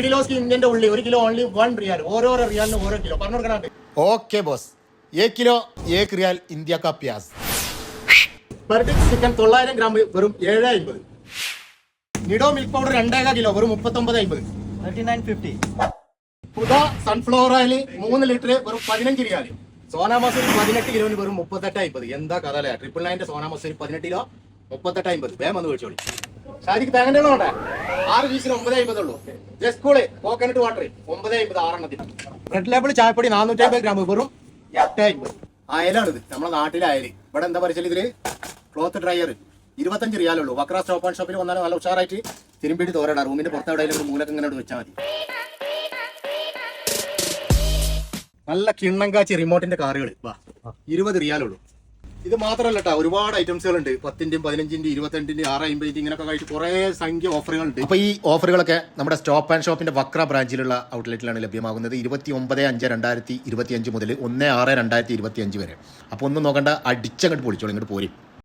Kilo സ്കിന്നിന്റെ ഉള്ളിൽ 1 kilo only 1 റിയാൽ. ഓരോ റിയാലിനും ഓരോ കിലോ പറഞ്ഞു കൊടുക്കണേ. Okay boss. 1 കിലോ 1 റിയാൽ ഇന്ത്യ കാ പ്യാസ്. ബർഗർ ചിക്കൻ 900 ഗ്രാം വെറും 750. നിഡോ മിൽക്ക് പൗഡർ 2.5 കിലോ വെറും 39.50. 39.50. പുത സൺഫ്ലവർ ഓയിൽ 3 ലിറ്റർ വെറും 15 റിയാൽ. സോനാ മസൂരി 18 കിലോന് വെറും 38.50. എന്താ കഥ അല്ലേ? 999 സോനാ മസൂരി 18 കിലോ 38.50. വേഗം വന്ന് മേടിച്ചോളി. ഷാജിക്ക് തേങ്ങ വേണ്ടേ? 6 പീസിന് 9.50 ഉള്ളൂ. ജസ്കൂള് കോക്കനട്ട് വാട്ടർ 9.50 6 റെഡ് ലേബിൾ ചായപ്പൊടി 450 ഗ്രാം വെറും 8.50. അയലാണിത്, നമ്മുടെ നാട്ടിലെ അയല്. ഇവിടെ എന്താ പറയുക, ഇതില് ക്ലോത്ത് ഡ്രയർ 25 റിയാലുള്ളൂ. വക്ര സ്റ്റോപ്പ് ആൻഡ് ഷോപ്പിൽ വന്നാൽ നല്ല ഉഷാറായിട്ട് തിരുമ്പിട്ട് തോരടാ. റൂമിന്റെ പുറത്ത് എവിടെയെങ്കിലും മൂലക്ക് ഇങ്ങനെ വെച്ചാൽ മതി. നല്ല കിണ്ണം കാച്ചി റിമോട്ടിന്റെ കാറുകൾ 20 റിയാലുള്ളൂ. ഇത് മാത്രമല്ല കേട്ടോ, ഒരുപാട് ഐറ്റംസുകൾ ഉണ്ട്. 10ന്റെയും 15ന്റെയും 22ന്റെയും 6.50 ഇങ്ങനെയൊക്കെ ആയിട്ട് കുറെ സംഖ്യ ഓഫറുകളുണ്ട്. അപ്പോൾ ഈ ഓഫറുകളൊക്കെ നമ്മുടെ സ്റ്റോപ്പ് ആൻഡ് ഷോപ്പിന്റെ വക്ര ബ്രാഞ്ചിലുള്ള ഔട്ട്ലെറ്റിലാണ് ലഭ്യമാകുന്നത്. 29/5/2025 മുതൽ 1/6/2025 വരെ. അപ്പോൾ ഒന്നും നോക്കണ്ട, അടിച്ചങ്ങോട്ട് പൊളിച്ചോളൂ, ഇങ്ങോട്ട് പോരും.